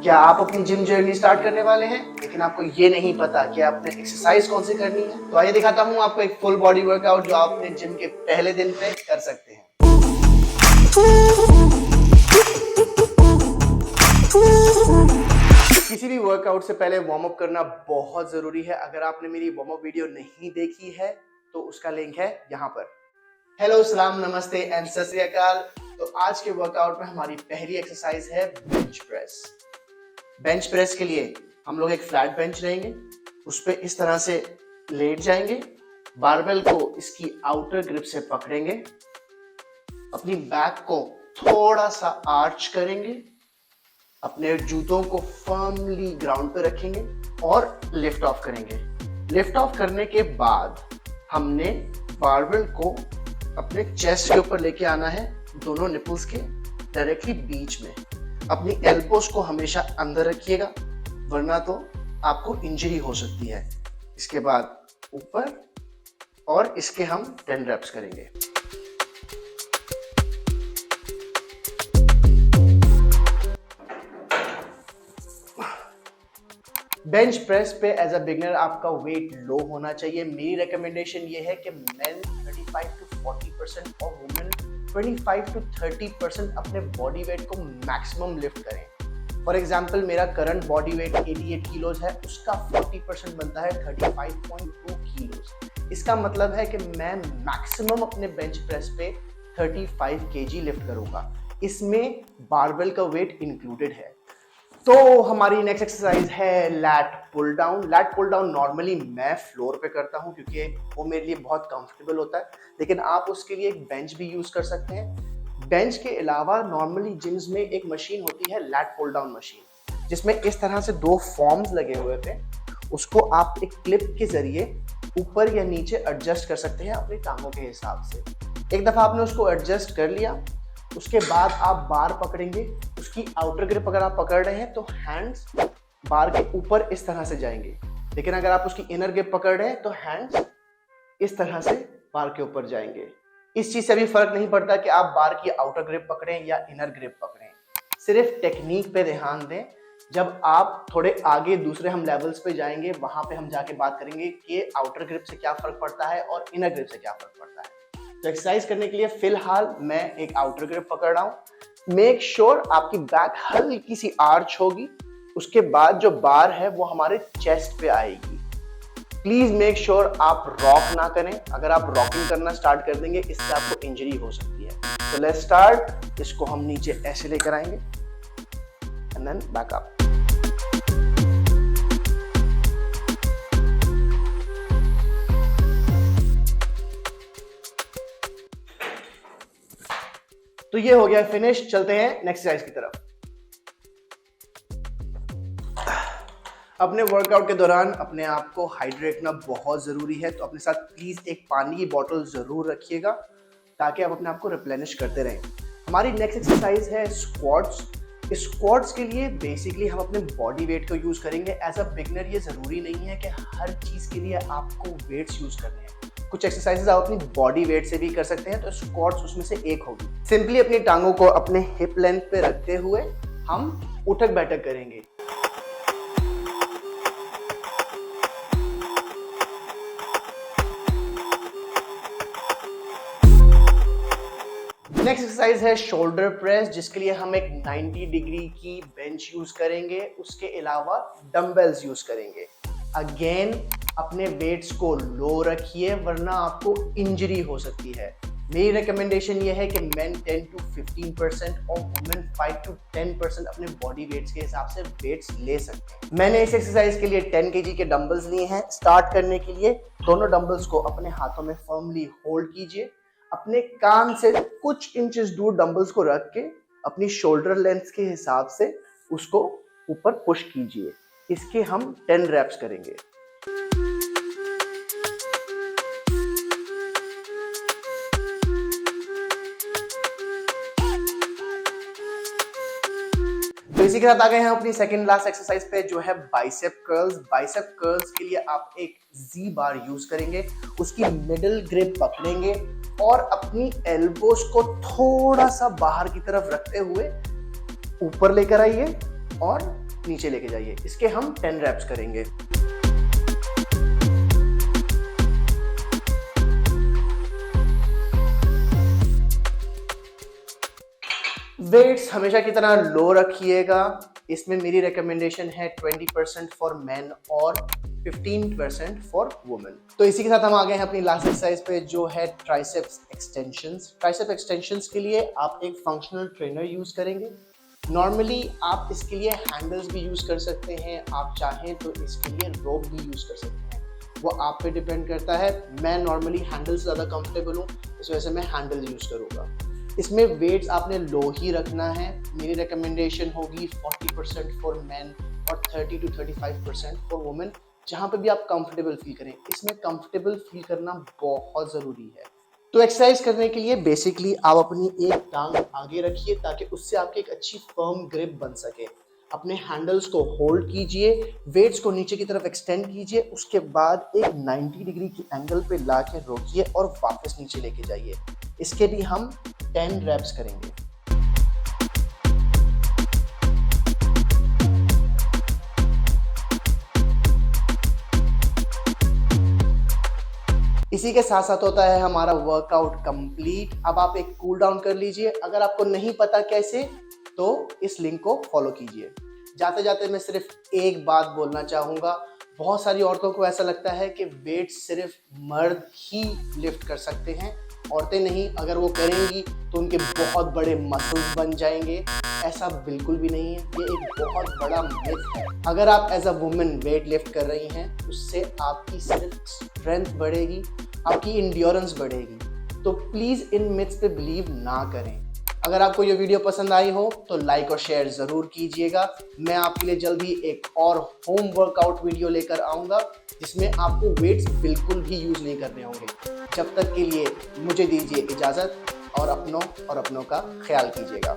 क्या आप अपनी जिम जर्नी स्टार्ट करने वाले हैं लेकिन आपको ये नहीं पता कि आपने एक्सरसाइज कौन सी करनी है? तो आइए दिखाता हूँ आपको एक फुल बॉडी वर्कआउट जो आप अपने जिम के पहले दिन पे कर सकते हैं। किसी भी वर्कआउट से पहले वार्म अप करना बहुत जरूरी है। अगर आपने मेरी वार्म अप वीडियो नहीं देखी है तो उसका लिंक है यहाँ पर। हेलो, सलाम, नमस्ते एंड सत श्री अकाल। तो आज के वर्कआउट में हमारी पहली एक्सरसाइज है बेंच प्रेस। बेंच प्रेस के लिए हम लोग एक फ्लैट बेंच लेंगे, उस पे इस तरह से लेट जाएंगे, बारबेल को इसकी आउटर ग्रिप से पकड़ेंगे, अपनी बैक को थोड़ा सा आर्च करेंगे, अपने जूतों को फर्मली ग्राउंड पे रखेंगे और लिफ्ट ऑफ करेंगे। लिफ्ट ऑफ करने के बाद हमने बारबेल को अपने चेस्ट के ऊपर लेके आना है, दोनों निपल्स के डायरेक्टली बीच में। अपनी एल्बोस को हमेशा अंदर रखिएगा वरना तो आपको इंजरी हो सकती है। इसके बाद ऊपर और इसके हम 10 रेप्स करेंगे। बेंच प्रेस पे एज अ बिगिनर आपका वेट लो होना चाहिए। मेरी रिकमेंडेशन ये है कि मेन 35 to 40% और वुमेन 25 to 30% अपने बॉडी वेट को मैक्सिमम लिफ्ट करें। फॉर एग्जाम्पल मेरा करंट बॉडी वेट 88 किलोज है, उसका 40% बनता है 35.2 किलोज। इसका मतलब है कि मैं मैक्सिमम अपने बेंच प्रेस पे 35 kg लिफ्ट करूंगा। इसमें बारबेल का वेट इंक्लूडेड है। तो हमारी नेक्स्ट एक्सरसाइज है lat pull down. Lat pull down normally मैं फ्लोर पे करता हूँ क्योंकि वो मेरे लिए बहुत कंफर्टेबल होता है, लेकिन आप उसके लिए एक बेंच भी यूज कर सकते हैं। बेंच के अलावा नॉर्मली जिम्स में एक मशीन होती है लैट पुल डाउन मशीन, जिसमें इस तरह से 2 फॉर्म्स लगे हुए थे। उसको आप एक क्लिप के जरिए ऊपर या नीचे एडजस्ट कर सकते हैं अपनी टांगों के हिसाब से। एक दफा आपने उसको एडजस्ट कर लिया, उसके बाद आप बार पकड़ेंगे। उसकी आउटर ग्रिप अगर आप पकड़ रहे हैं तो हैंड्स बार के ऊपर इस तरह से जाएंगे, लेकिन अगर आप उसकी इनर ग्रिप पकड़ रहे हैं तो हैंड्स इस तरह से बार के ऊपर जाएंगे। इस चीज से भी फर्क नहीं पड़ता कि आप बार की आउटर ग्रिप पकड़ें या इनर ग्रिप पकड़ें, सिर्फ टेक्निक पे ध्यान दें। जब आप थोड़े आगे दूसरे हम लेवल्स पे जाएंगे वहां पे हम जाके बात करेंगे कि आउटर ग्रिप से क्या फर्क पड़ता है और इनर ग्रिप से क्या फर्क पड़ता है। तो एक्सरसाइज करने के लिए फिलहाल मैं एक आउटर ग्रिप पकड़ रहा हूं। मेक श्योर आपकी बैक हल्की सी आर्च होगी। उसके बाद जो बार है वो हमारे चेस्ट पे आएगी। प्लीज मेक श्योर आप रॉक ना करें। अगर आप रॉकिंग करना स्टार्ट कर देंगे इससे आपको इंजरी हो सकती है। तो लेट्स स्टार्ट। इसको हम नीचे ऐसे लेकर आएंगे एंड देन बैक अप। तो ये हो गया फिनिश। चलते हैं नेक्स्ट एक्सरसाइज की तरफ। अपने वर्कआउट के दौरान अपने आप को हाइड्रेट रखना बहुत जरूरी है, तो अपने साथ प्लीज एक पानी की बोतल जरूर रखिएगा ताकि आप अपने आप को रिप्लेनिश करते रहें। हमारी नेक्स्ट एक्सरसाइज है स्क्वाट्स। स्क्वाट्स के लिए बेसिकली हम अपने बॉडी वेट को यूज करेंगे। एज अ बिगिनर ये जरूरी नहीं है कि हर चीज के लिए आपको वेट्स यूज करने हैं। कुछ एक्सरसाइजेस आप अपनी बॉडी वेट से भी कर सकते हैं, तो स्क्वाट्स उसमें से एक होगी। सिंपली अपनी टांगों को अपने हिप लेंथ पे रखते हुए हम उठक बैठक करेंगे। नेक्स्ट एक्सरसाइज है शोल्डर प्रेस, जिसके लिए हम एक 90 डिग्री की बेंच यूज करेंगे। उसके अलावा डंबल्स यूज करेंगे। अगेन अपने वेट्स को लो रखिए वरना आपको इंजरी हो सकती है। मेरी रिकमेंडेशन ये है कि मेन 10 to 15% और वुमेन 5 to 10% अपने बॉडी वेट्स के हिसाब से वेट्स ले सकते हैं। मैंने इस एक्सरसाइज के लिए 10 kg के डंबल्स लिए हैं। स्टार्ट करने के लिए दोनों डंबल्स को अपने हाथों में फर्मली होल्ड कीजिए। अपने कान से कुछ इंचेस दूर डंबल्स को रख के अपनी शोल्डर लेंथ के हिसाब से उसको ऊपर पुश कीजिए। इसके हम 10 रेप्स करेंगे। तो इसी के साथ आ गए हैं अपनी सेकंड लास्ट एक्सरसाइज पे, जो है बाइसेप कर्ल्स। बाइसेप कर्ल्स के लिए आप एक जी बार यूज करेंगे, उसकी मिडिल ग्रिप पकड़ेंगे और अपनी एल्बोस को थोड़ा सा बाहर की तरफ रखते हुए ऊपर लेकर आइए और नीचे लेके जाइए। इसके हम 10 रैप्स करेंगे। वेट्स हमेशा की तरह लो रखिएगा। इसमें मेरी रिकमेंडेशन है 20% फॉर मेन और 15% फॉर वुमेन। तो इसी के साथ हम आ गए हैं अपनी लास्ट एक्सरसाइज पे, जो है ट्राइसेप्स एक्सटेंशंस। ट्राइसेप एक्सटेंशंस के लिए आप एक फंक्शनल ट्रेनर यूज करेंगे। नॉर्मली आप इसके लिए हैंडल्स भी यूज कर सकते हैं, आप चाहें तो इसके लिए रोप भी यूज कर सकते हैं, वो आप पे डिपेंड करता है। मैं नॉर्मली हैंडल से ज़्यादा कंफर्टेबल हूँ, इस वजह से मैं हैंडल यूज करूँगा। इसमें वेट्स आपने लो ही रखना है। मेरी रिकमेंडेशन होगी 40% फॉर मेन और 30 to 35% फॉर वुमेन, जहाँ पे भी आप कंफर्टेबल फील करें। इसमें कंफर्टेबल फील करना बहुत ज़रूरी है। तो एक्सरसाइज करने के लिए बेसिकली आप अपनी एक टांग आगे रखिए ताकि उससे आपकी एक अच्छी फर्म ग्रिप बन सके। अपने हैंडल्स को होल्ड कीजिए, वेट्स को नीचे की तरफ एक्सटेंड कीजिए, उसके बाद एक 90 डिग्री की एंगल पे ला के रोकिए और वापस नीचे लेके जाइए। इसके भी हम 10 रैप्स करेंगे। इसी के साथ साथ होता है हमारा वर्कआउट कंप्लीट। अब आप एक कूल डाउन कर लीजिए। अगर आपको नहीं पता कैसे, तो इस लिंक को फॉलो कीजिए। जाते जाते मैं सिर्फ एक बात बोलना चाहूँगा। बहुत सारी औरतों को ऐसा लगता है कि वेट सिर्फ मर्द ही लिफ्ट कर सकते हैं, औरतें नहीं। अगर वो करेंगी तो उनके बहुत बड़े मसल्स बन जाएंगे। ऐसा बिल्कुल भी नहीं है, ये एक बहुत बड़ा मिथ है। अगर आप as a women weight lift कर रही हैं, उससे आपकी सिर्फ स्ट्रेंथ बढ़ेगी, आपकी इंड्योरेंस बढ़ेगी। तो प्लीज़ इन मिथ्स पे बिलीव ना करें। अगर आपको ये वीडियो पसंद आई हो तो लाइक और शेयर ज़रूर कीजिएगा। मैं आपके लिए जल्द ही एक और होम वर्कआउट वीडियो लेकर आऊँगा, जिसमें आपको वेट्स बिल्कुल भी यूज़ नहीं करने होंगे। जब तक के लिए मुझे दीजिए इजाज़त और अपनों का ख्याल कीजिएगा।